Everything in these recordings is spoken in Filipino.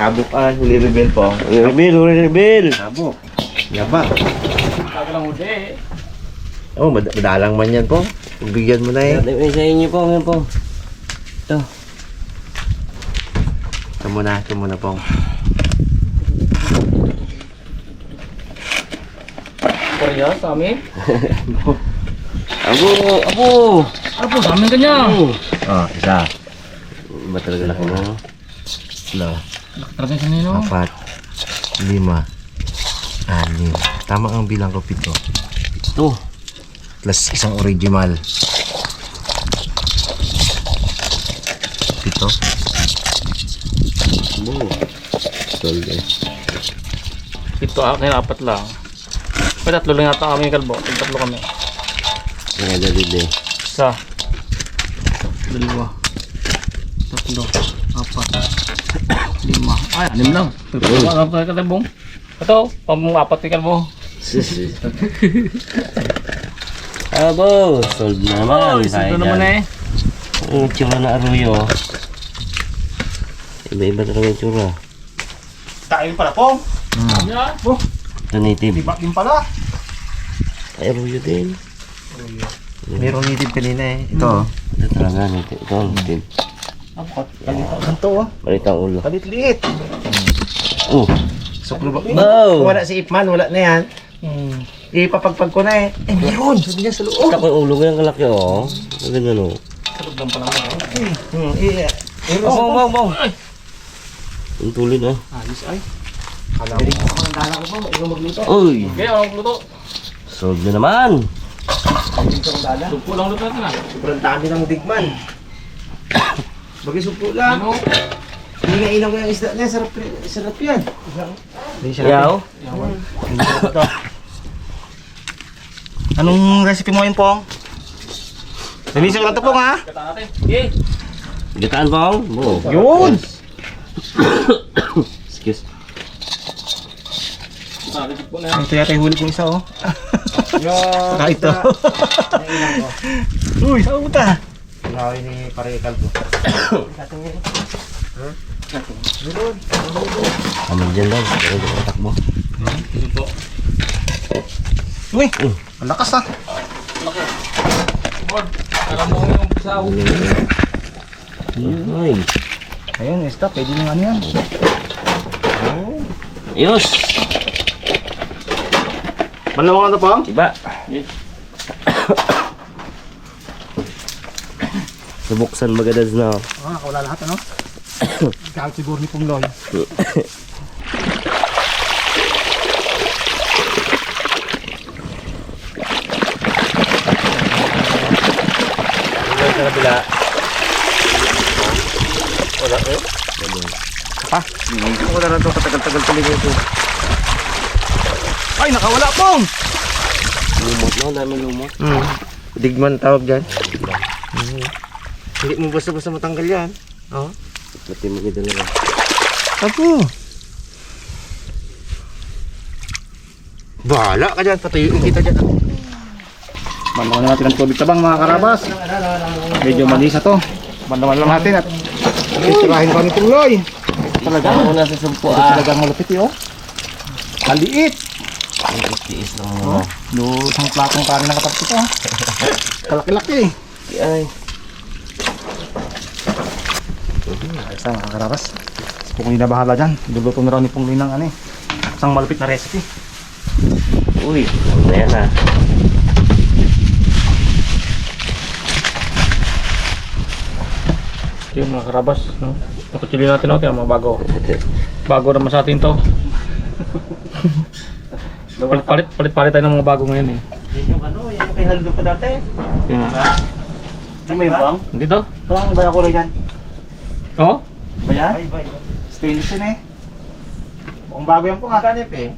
Kabuk huli rebel po. Huli rebel. Kabuk. Yaba. Tago lang uli. Oh, madalang man yan po. Bigyan mo na eh. Sa inyo po, ngayon po. Ito. Ito muna po. Korea sa amin. Abo! Apo, sa amin kanya. Oh, isa. Ba talaga laki mo? No. Talaga siya nino. 4, 5, 6. Tama ang bilang ko, 7. Ito. Plus isang original. 7. Abo. Sold eh. Ito akin, 4 lang. May 3 lang yata kami kalbo. 3 kami. Kaya dali eh. Isa. 2. 3. 4. 5. Ay, 6 lang. Ano pa kalbong? Ito, pang-4 kalbo. Abo! Sold naman. Ito naman eh. Ang tsura na aruyo. Iba-iba talaga yung tsura. Tayo pala po. Yan. Ito native. Iba din pala. Ay, aruyo din. Meron native kanina eh. Ito. Ito talaga native. Ito ang native. Kalitan to oh. Malit ang ulo. Kalit-liit. Oh! Suklo ba? Wow! Wala si Ipman, wala na yan. Ipapagpag ko na eh. Eh, meron! Sabi niya sa loob. Ito yung ulo ko yung kalaki oh. Ang ganda no. Sarap lang pala mo. Bong! Ang tulin ah. Ayos ay. Alam mo ako ng dala ko po. Ikaw magluto. Uy! Okay, anong luto? Sold na naman. Dito ang dala. Lupo lang luto natin ah. Sobrang dami ng digman. Bagay supo lang. Ano? Hindi nga inaw ko yung isda niya. Sarap yan. Hindi Yaw? Hindi sarap ito. Anong recipe mo yun, Pong? Nalisa ko lang ito, Pong, ha? Kata natin. Okay. Gataan bang? Oo. Yun! Excuse. Nakikip po na yan. Ito yata yung huli kong isa, oh. Saka ito. Uy, saan puta? Pinawi ni Parekal ko. Amin dyan lang. Pero di ko takbo. Luto. Uy, ang lakas, ha? Laki. Board. Alam mo yung pisaw. Ay. Ayun, isda, pwede nang ano yan. Ayos! Manlawang ano, Pong? Iba. Subuksan magadas na. Ah, nakawala lahat, ano? Kahit siguro ni Pong Loy. Sa kabila. Wala, eh? Pa? Wala na ito, katagal-tagal tuloy ito. Ay, nakawala, Pong! Lumot no? Dami lumot. Digman tawag dyan. Hindi mo basta-basta matanggal yan. Oh. Pati mo kita lang. Apo. Bahala ka dyan, patuyuin kita dyan. Bandaman natin ang tubig tabang mga karabas. Medyo malisa to. Bandaman lang natin at istirahin pa ni Tuloy. Talagang Ako na sa sumpo talagang malapit yun. Kaliit. Tiis lang muna. No, isang platong kanin na katapos ito. Kalaki-laki. Ay. Isa mga karabas. Si Pungli na bahala dyan. Luluto na raw ni Pungli ng ano eh. Isang malapit na recipe. Uy. Ano na yan ah. Ito yung mga karabas. No? Nakutsili natin natin ang mga bago. Bago naman sa atin to. Palit tayo ng mga bago ngayon eh. Yung ano, yung pinaldo pa dati. Yun na. Ano mo yung bang? Hindi to? Parang ba ako rin yan? Oo? Ba yan? Stainless yun eh. Mukhang bago yan po nga. Kanip eh.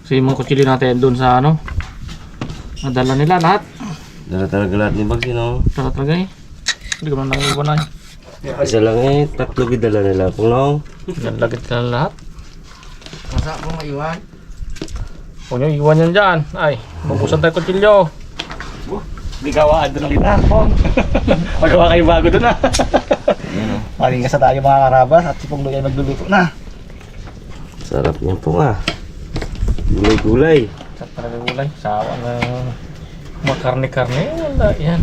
Kasi yung mga kutsili natin doon sa ano. Nadala nila lahat. Dala talaga lahat ni Bags no? Tara talaga eh. Hindi ko man nangiwan na Isa lang eh. Tatlo gidala nila. Kung no? Lagit na lahat. Masa mo maiwan? Huwag nyo iwan yan dyan. Ay, mabusan tayo kutsilyo. Di gawaan doon ang litan po. Magawa kayo bago doon ah. Yan oh. Maligasa tayo mga karabas at si Pongloy ay magluluto na. Sarap niyan po nga. Gulay-gulay. Sa talaga gulay. Sawa na mga karne-karne. Wala yan.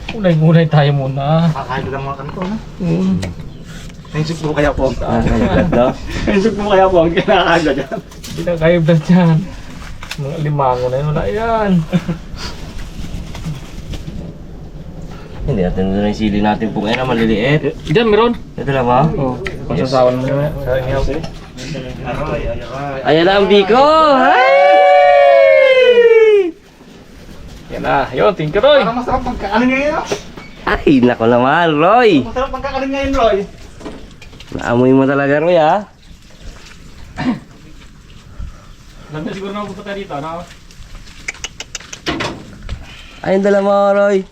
Gulay-gulay tayo muna. Kakain lang mga kanto na. Naisip mo kaya po. Naglag daw. Naisip mo kaya po ang kinakain dyan. Hindi na kayo dyan. Mga limango na yun. Wala yan. Hindi natin na yung sili natin po ngayon na maliliit. Diyan, meron. Ito lang ba? Oo. Pasasawan mo na. Sa inyo. Ayan na ang biko! Yan na. Yun, thank you, Roy. Parang masarap pagkakain ngayon. Ay, nako naman, Roy! Masarap pagkakain ngayon, Roy. Naamoy mo talaga, Roy, ha? Nanda siguro na pupunta dito, no? Ayun dala mo, Roy.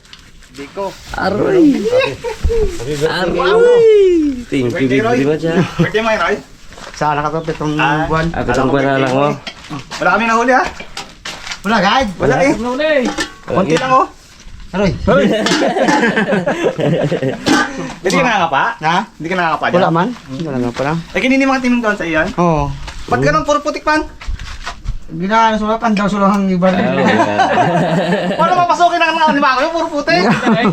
Biko. Aroy! Aroy! Thank you, very much, ha? Birthday mo yun, Roy. Sana ka to, pitong buwan. At itong panala mo. Wala kami nahuli ha. Wala guide. Wala eh. Ano na eh. Konti lang oh. Aroy. Hindi ka nakakapa? Ha? Hindi ka nakakapa dyan? Wala man. Wala nga pala. Eh, kinini mga timong doon sa iyan? Oo. Ba't ganun puro putik pan? Ginaan sulatan daw sulahang iba rin. Paano mapasukin ang mga lima ko yung puro putik?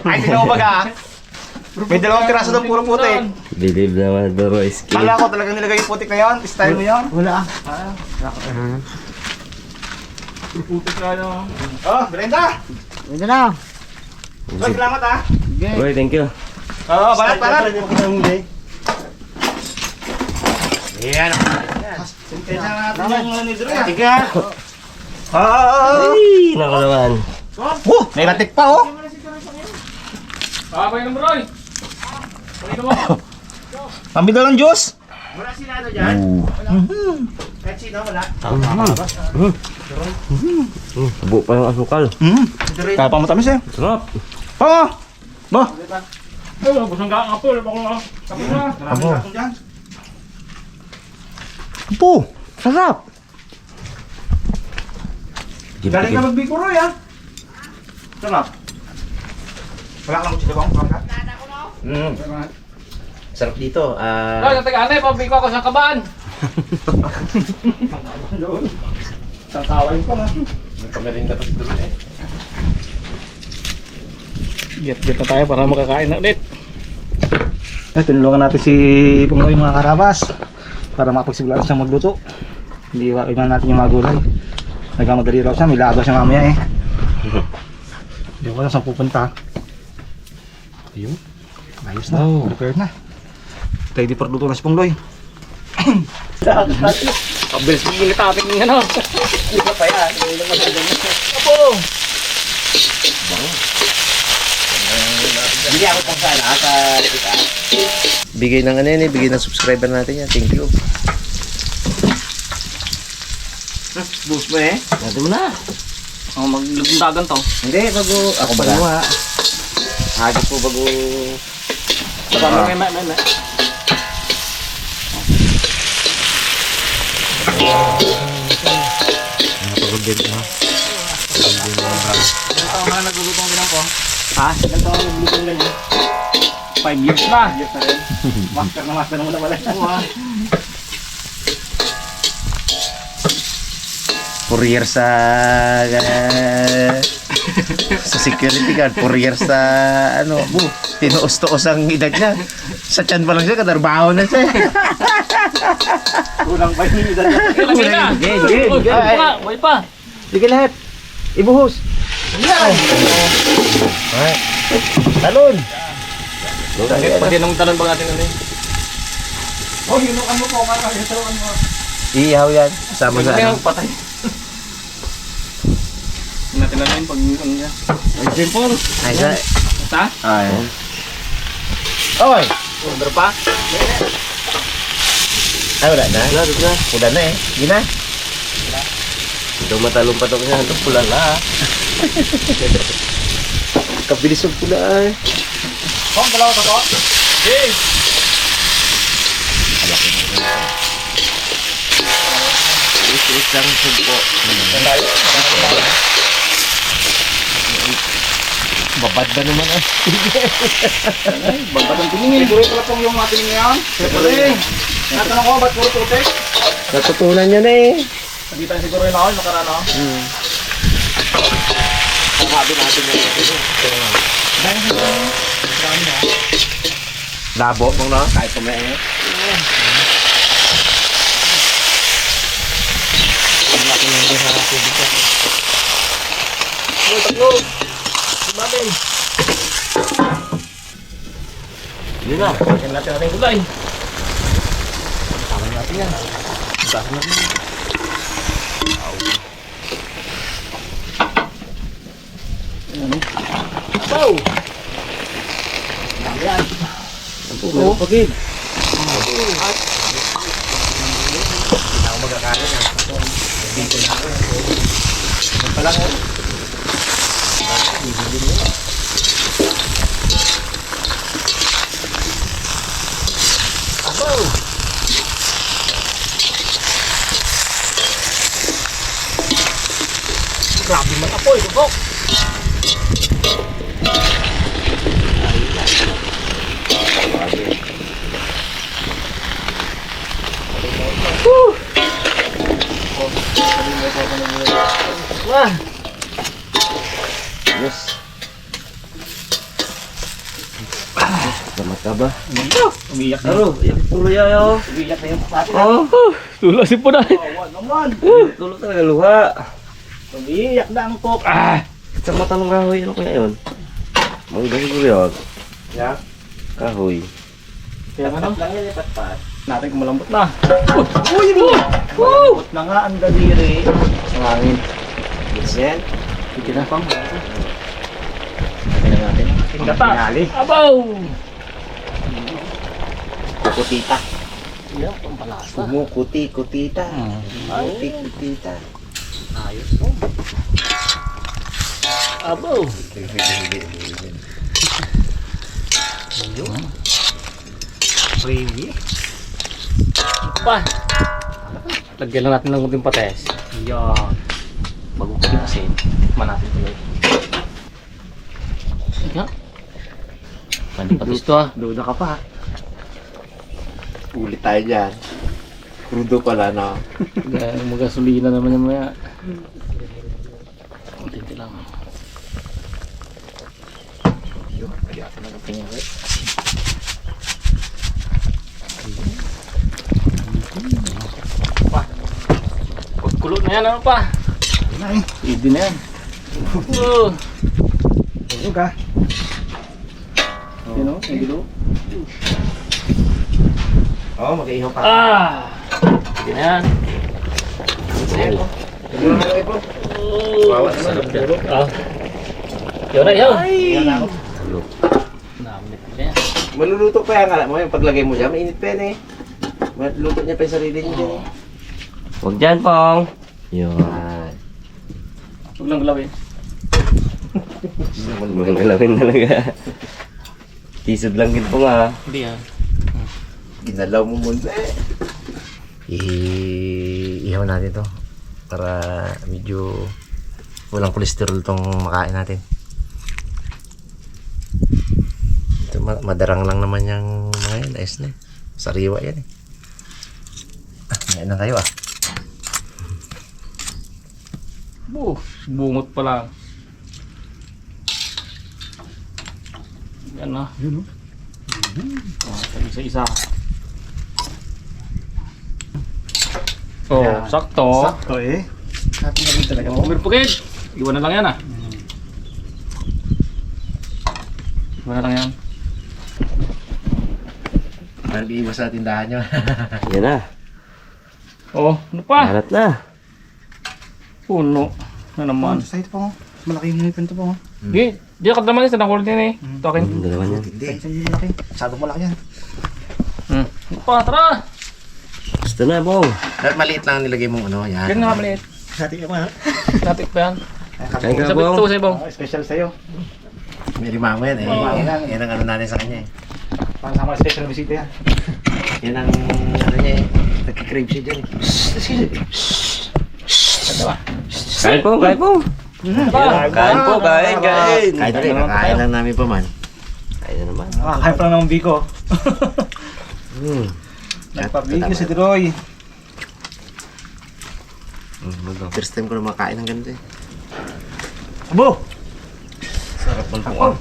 Ay, tingnan mo baga. May dalawang piraso doon puro putik. Believe naman, Roy. Kala ko talagang nilagay yung putik na yun. Style mo yun. Wala. Putik na ano. Oh, Brenda. Ito na. Roy, salamat ha. Roy, thank you. Oo, balat. Yan. Kaya natin yung mga nidro yan. Tiga. Ay, nako naman. May latik pa oh. Babay ng Roy. Pagino mo. Pambida ng juice. Buo pa yung asukal. Kaya pa matamis eh. Sarap. Oo. Ba? Ay, busang ka nga po. Bako na. Tapos na. Abo. Po. Sarap. Galing ka magbiko Roy ah. Sarap. Wala kang kutsila bang? Sarap dito. Roy, natag-anay. Pabiko ako sa kabaan. Tatawin ko na. Pamerinda pa si Duro eh. Get na tayo para makakain na ulit. Tinulungan natin si Pungloy mga karabas para makapagsimulan siyang magluto. Hindi iwan natin yung mga gulay. Nagmamadali raw siya, may laga siya mamaya eh. Hindi ko alam saan pupunta. Ayun. Ayos na, prepared na. Ready para luto na si Pungloy. Pabilis mo yung topic ng ano. Hindi ka pa yan. Apo! Bili ako pang sana sa kita. Bigay ng ano yan eh, bigay ng subscriber natin yan. Thank you. Boost mo eh. Natin mo na. Oh, maglundagan to. Hindi, bago ako ba? Bago ha. Hagit po bago. May. Napagod din ha. Ilang taon na nagluluto ang ginang ko? Ha? Ilang taon na nagluluto ang ganyan? 5 years na. Yes na rin. Master na muna pala. Courier sa security guard, courier sa ano, tinuos-tuos ang edad niya. Sa tiyan pa lang siya, kadarbaho na siya. Kulang pa yung edad niya. Lagay na. Oh, ganun pa. Buhay pa. Sige lahat. Ibuhos. Yan. Ay. Talon. Pag yan ang talon ba natin ano eh. Oh, hinukan mo po. Hinukan mo. Iihaw yan. Sama sa ano. Patay. Hindi natin alam pag ano niya. Simple. Ay, sa... Sa? Ay. Oy. Order pa? Ay, wala na. Wala na eh. Hindi na. Ito matalong pa ito kasi hantong pula na ha. Kabilis ang pula eh. Oh, dalawa to po. Hey! Is lang sugpo. Babad ba naman ah? Bagat ang tingin eh. Siguro pala pong yung mga tining yan. Siyempre. Natanong ko, ba't puro putik? Natutunan niya na eh. Nandito na siguro yung ako, nakaraan ako. Sabi natin yung labo mong na, kahit kumain. Yun na. Yan natin ating gulay. Wow! Oo, pagid. Grabe man apoy, tukok. Yes. Salamat ka ba? Umiyak na. Aro, iyak tuloy ayo. Umiyak na yung pati. Oh, Tulo si po na. Naman! tulo talaga luha. Umiyak na ang kok. Sa mata ng kahoy, ano kaya yun? Mangga siguro yun. Yeah. Kahoy. Kaya ano? Lang yan, patpat. Natin kung malambot na. Uy! Malambot na nga ang daliri. Ang hangin. Yes, yan. Sige na pang. Tingnan natin. Gata. Pinali. Abaw! Kukutita. Yan, pampalasa. Kumukuti-kutita. Kuti-kutita. Abaw! Creamy. Pa! Lagyan lang natin ng kunting pates. Yan. Bago ko din asin. Tikman natin tuloy. Yan. Pandi patis to ah. Duda ka pa. Ulit tayo dyan. Crudo pala na. Magasolina naman yung maya. Kunti lang. Yun. Lagyan natin ng kunting ulit. Pa! Pagkulot na yan ano pa? Yun na eh. Hindi na yan. Oh! Tulog ka. Yan o, ang gilo. Oo, mag-ihaw pa. Sige na yan. Sige. Bawas na. Sarap yan. Yun na yun. Yan na ako. Namit na yan. Maluluto pa yan. Alam mo, yung paglagay mo dyan, mainit pa yan eh. Maluluto niya pa yung sarili niya dyan eh. Huwag dyan, Pong. Yun. Huwag lang galawin. Huwag galawin talaga. Tisod lang din po nga. Hindi yan. Ginalaw mo muna eh. Ihaw natin to para medyo walang kolesterol tong makain natin. Ito madarang lang naman yung mga yan, ayos na eh. Sariwa yan eh. Ngayon na tayo ah. Bungot pa lang. Yan na. Yun o. Isa-isa. Oh, Yan. sakto. Sakto eh. Happy na rin talaga Oh, po. Mirpugid. Iwan na lang yan ah. Iwan na lang yan. Naliiwas sa tindahan nyo. Yan na. Oh, ano pa? Alat na. Puno. Na naman. Sa ito po. Malaki yung ipin to po. Di, di ka naman sa nakulit yan eh. Tokin. Dalawa yan. Hindi. Sa yung malaki. Masyadong malaki yan. Ano pa, tara! Gusto na, Pong. Dapat maliit lang ang nilagay mong ano. Yan. Yan nga maliit. Sa ating mga. Natik pa yan. Kain ka, Sabit Pong. to sa ibang. Special sa'yo. May limango yan eh. Oo. Yan ang ano natin sa kanya eh. Para sa mga special bisita yan. Yan ang ano niya eh. Nagkikrave siya dyan eh. Ano ba? Kain, Pong. Kain, Pong. Kain po, kain. Kahit rin, kakain lang namin pa man. Kain na naman. Kakain pa lang ng biko. At Nagpabigyo si Troy. first time ko na makain ng ganito eh. Abo! Sarap ng puwang.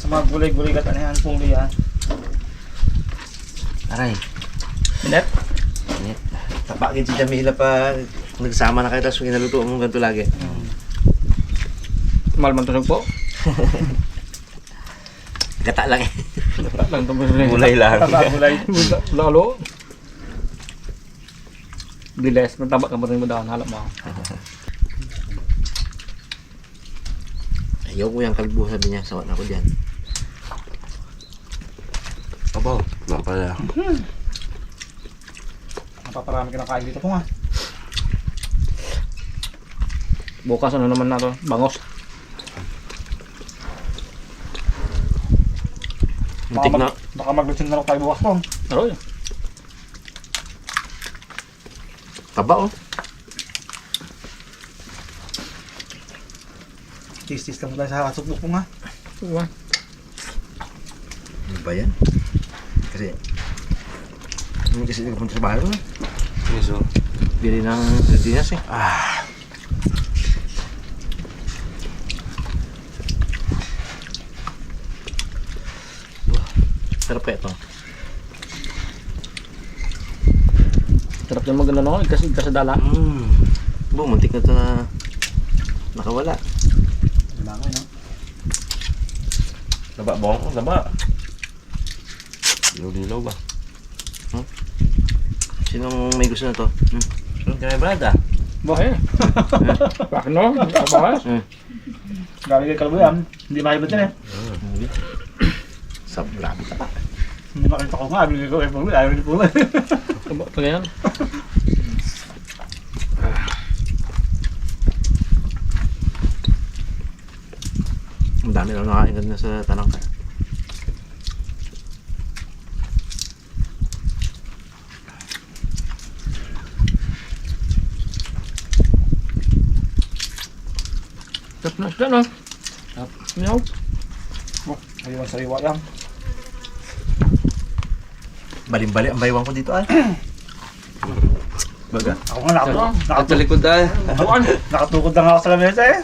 Sa mga gulay-gulay ka tanayan, pungli yan. Aray, Minep? tapagin si Jamila pa nagsama na kayo tapos ginaluto mo ganito lagi. Malman tusog po. Gata lang eh. Lang ito. Gulay lang. Gulay. Lalo. Diles. Magtaba ka mo rin mo daw. Halap mo. Ayaw ko yung kalbo, sabi niya, sawa na ako dyan. Abaw, napala. Napaparami ka ng kain dito po nga. Bukas ano naman na to? Bangos. Muntik na. Baka mag-lutsin na lang tayo bukas po. Ano yun? Taba oh. Tis-tis lang tayo sa suklok po nga. Diba? Ano ba yan? Kasi hindi kasi nagpunta sa bahay mo eh. Miso. Bili ng sardinas eh. Sarap kaya ito. Sarap yung maganda no? Kasi sa dala. Muntik na ito na nakawala. Bangoy no? Taba, bong. Taba. Dilaw ba? Sinong may gusto na to? Saan ka na, Brad ah? Bakit? Bakit no? Bakit? Grabe kay kalbo yan. Hindi makibot yan eh. Sabra. Hindi makita ko nga. Bigay ko kay Pungli. Ayaw ni Pungli. Ito ganyan. Ang dami na nakain ka na sa tanang ka. Sarap na siya no? Meow. Ayaw ang sariwa yan. Balimbali ang baywang ko dito ay. Baga. Ako nga Sa likod ah. nakatukod lang ako sa lamesa eh.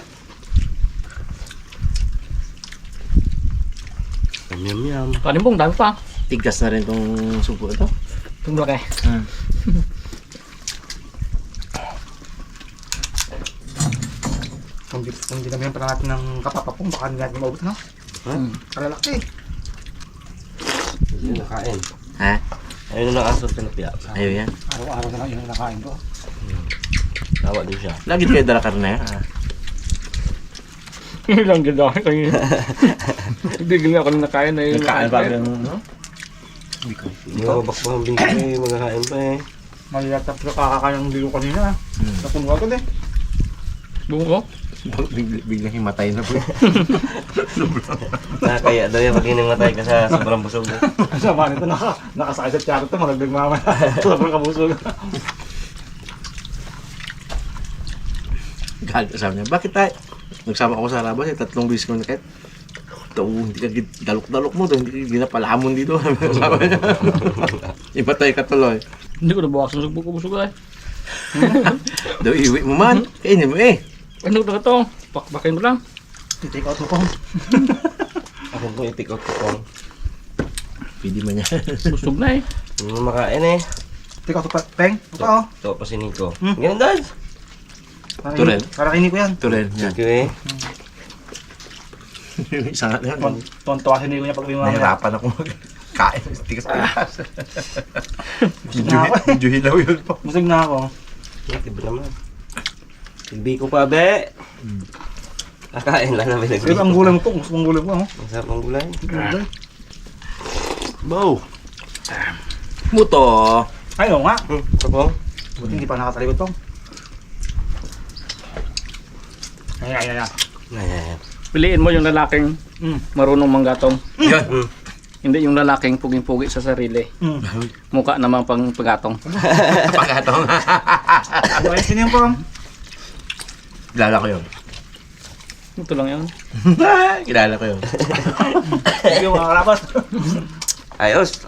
Yum yum. Kanin pong dami pa. Tigas na rin tong supo ito. Itong laki. Kung dinamihan pa natin ng kapapapong, baka hindi natin maubos no? Kalalaki. Hindi nakain. Ha? Ayun na lang aso tilapia. Ayaw yan. Araw-araw na lang yun ang nakain ko. Tawa din siya. Lagi kayo dala karne. Ilang ganda ako kanina. Hindi ganda ako nakain na yun. Nagkaan ba yung no? Hindi ako bakbang ang bingko eh. Magkakain pa eh. Malilatap sa kakakain ng liyo kanina. Napuno agad eh. Bungo? Biglang himatay na po. Nakakaya daw yan pag hinimatay ka sa sobrang busog. Sama nito nakasakay sa tiyaro ito. Malagdag mama. Sobrang kabusog. Galit sabi niya, bakit tayo? Nagsama ako sa labas eh, 3 beses ko na kahit hindi ka dalok-dalok mo to, hindi ka ginapalamon dito. Sabi niya. Ibatay ka tuloy. Hindi ko nabawasan sa busog ay. Daw iwi mo man, kainin mo eh. Ano na ito? Pakbakin mo lang. Take out mo po. Ako po i-pick out ko. Pwede mo niya. Busog na eh. Hindi makain eh. Take out pa. Peng. Ito pa oh. Ito pa si Nico. Ganyan dad. Turen. Para kini ko yan. Ito rin, yan. Thank you eh. Isa nga yan. Tontuwa si Nico niya pag uwi mamaya. Nahirapan ako magkain. Tigas-tigas. Busog na ako eh. Medyo hilaw yun po. Busog na ako. Iba naman. Silbi ko pa be. Kakain lang namin Pero nagbi. ang gulay mo po. Gusto mong gulay mo oh. Ang sarap ng gulay. Bow. Muto. Ay oo nga. Ito po. Buti hindi pa nakatalikod to. Ay. Ayan. Piliin mo yung lalaking marunong manggatong. Yan. Hindi yung lalaking puging-pugi sa sarili. Mukha naman pang pagatong. Pagatong. Ano ay sino yung po? Kilala ko yun. Ito lang yun. Kilala ko yun. Thank you mga karabas. Ayos.